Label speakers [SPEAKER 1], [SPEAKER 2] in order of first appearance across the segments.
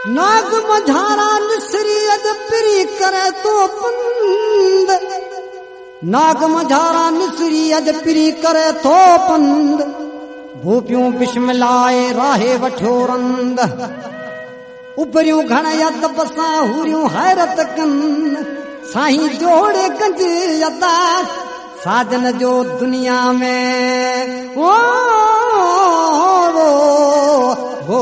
[SPEAKER 1] नाग मझारा निसरी अज पिरी करे तो पंद, नाग मझारा निसरी अज पिरी करे तो पंद, भूपियूं बिस्मिल्लाह राहे वठियो रंद, उभरियूं घण यद बसां हुरियूं हैरत कन, साईं जोड़े गंज यदा साजन जो दुनिया में ओ हो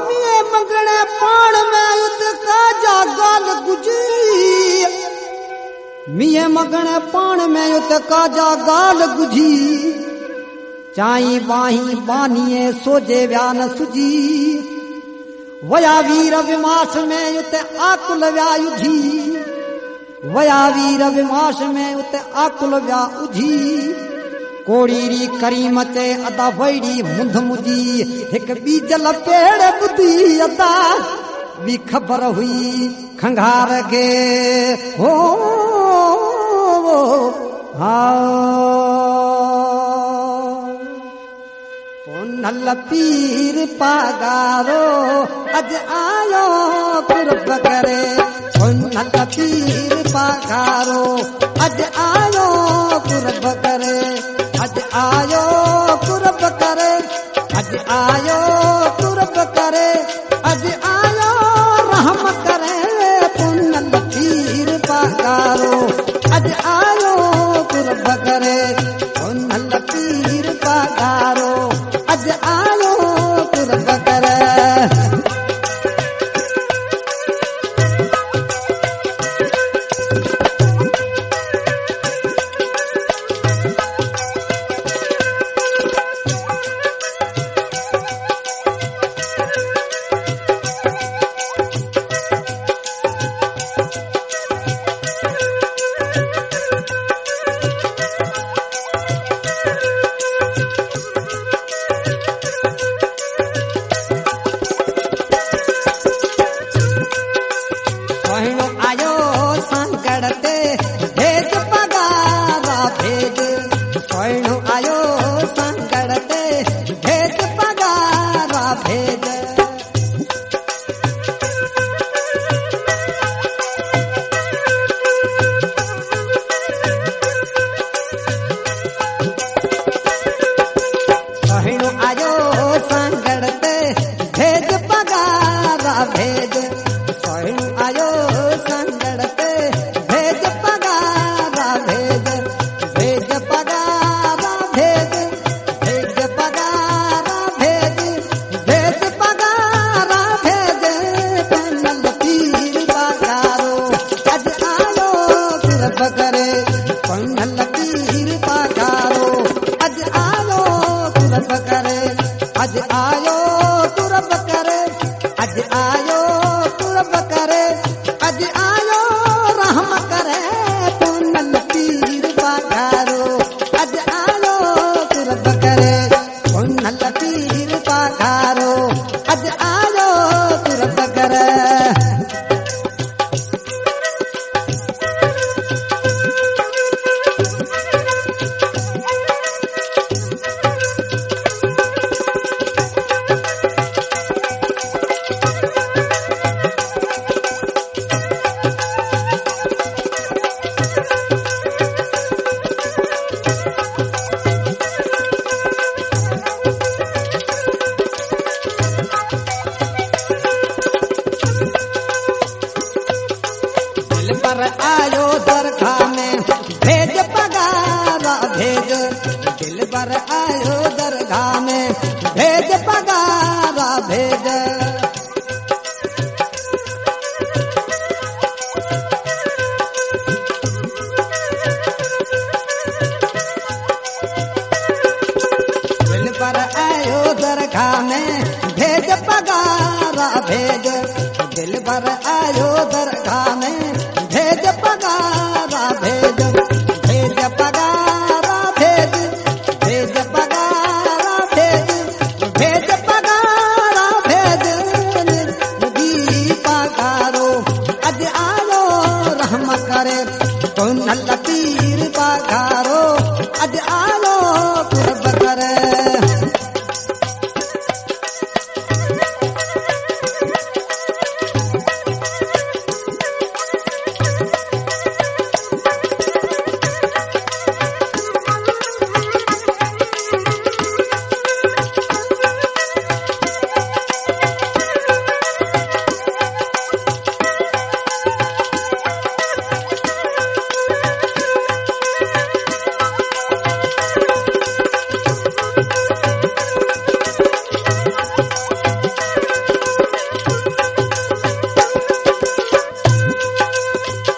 [SPEAKER 1] मिये मंगणे पाण में युद्ध का जागाल गुजी, मिये मंगणे पाण में युद्ध का जागाल गुजी, चाई बाही बानिए सोजे व्यान सुजी, वया वीर विमास में युद्ध आकुल व्या युझी, वया वीर विमास में युद्ध आकुल व्या उझी, कोड़ीरी करीम ते अदा वैड़ी मुंध मुजी, एक बीजल पेड़ बुधी अदा भी खबर हुई खंगार के हो नल पीर पागारो अज आयो कुर्ब करे, नल पीर पागारो अज आयो कुर्ब करे, अज आयो कुर्ब करे, अज आयो कुर्ब करे, अज आयो रहम करे, पुनल पीर पागारो अज आयो कुर्ब करे, पुनल पीर पागारो अज आयो कुर्ब करे। नल पीर पघारो अॼु आयो कुर्ब करे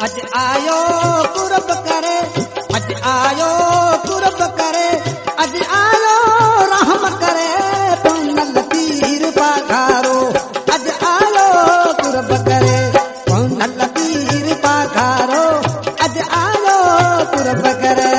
[SPEAKER 1] अॼु आयो कुर्ब करे अॼु आयो कुर्ब करे अॼु आयो रहम करे नल पीर पघारो अॼु आयो कुर्ब करे नल पीर पघारो अॼु आयो कुर्ब करे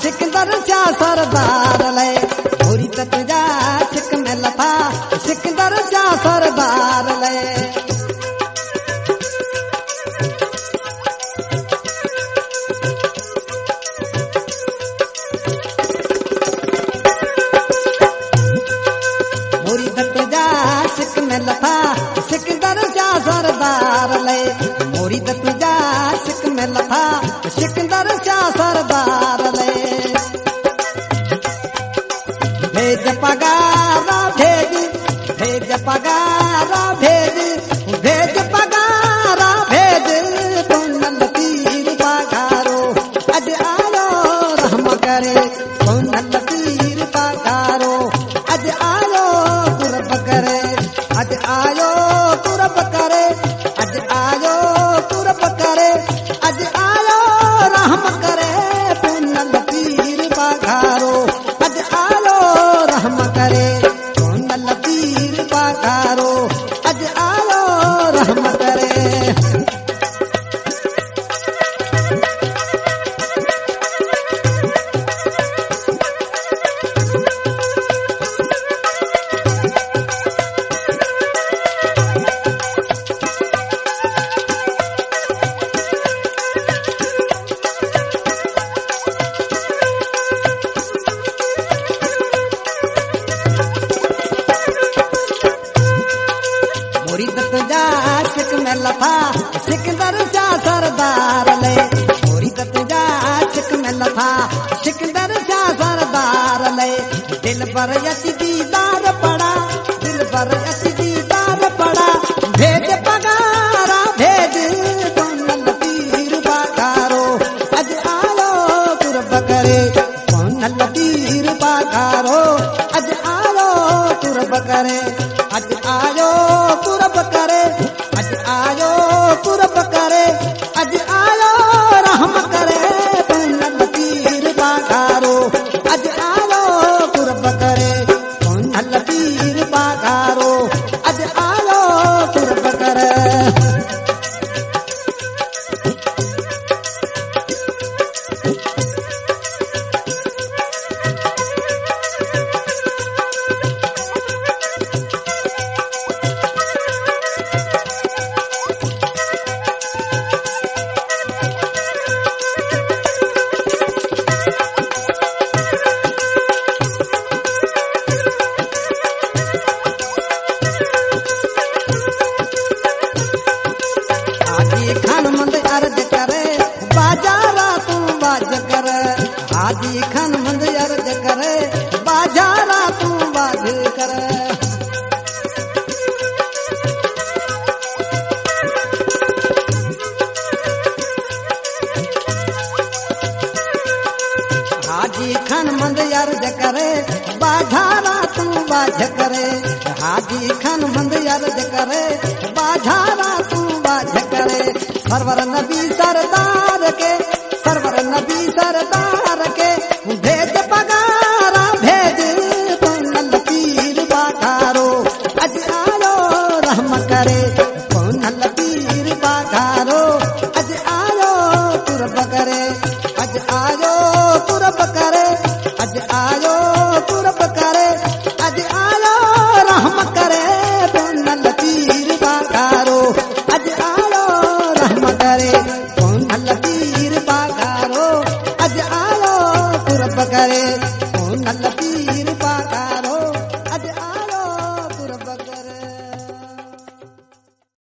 [SPEAKER 1] सिकंदर जा सरदार ले थोड़ी तुझा सिक में लथा सिकंदर जा सरदार ले थोड़ी तुझा सिक में लथा सिकंदर जा सरदार ले मोरी तुझा सिक में लथा सिकंदर जा सरदार ले भेज पगारा भेज भेज पगारा भेज भेज पगारा भेज नल पीर पघारो अॼु आयो रहम करे नल पीर पघारो अॼु आयो कुर्ब करे अॼु आयो कुर्ब करे अॼु आयो कुर्ब करे अॼु आयो रहम करे नल पीर पघारो अॼु आयो रहम करे नल पीर पघारो अॼु आयो रहम करे तुझा सिक में लथा सिकंदर जा सरदार ले मोरी तुझा सिक में लथा सिकंदर जा सरदार ले दिल पर अची दीदार पड़ा दिल पर अची दीदार पड़ा भेज पगारा भेज नल पीर पघारो अॼु आयो कुर्ब करे नल पीर पघारो अॼु आयो कुर्ब करे अॼु आयो कुर्ब करे अॼु आयो कुर्ब करे अॼु आयो रहम करे नल पीर पघारो अॼु आयो कुर्ब करे नल पीर पघारो अॼु आयो कुर्ब करे बाझ करे हाजी खान मंद अर्ज करे बाझारा तू बाझ करे सरवर नबी सरदार के सरवर नबी सरदार के भेज पगारा भेज पुनल पीर बाघारो अज आयो रहम करे पुनल पीर बाघारो अज आयो तुरब करे अज आयो तुरब करे अज आयो तुरब करे अज आयो रहम करे पुनल पीर बाघारो अज आयो रहम करे पुनल पीर बाघारो अज आयो तुरब करे पुनल पीर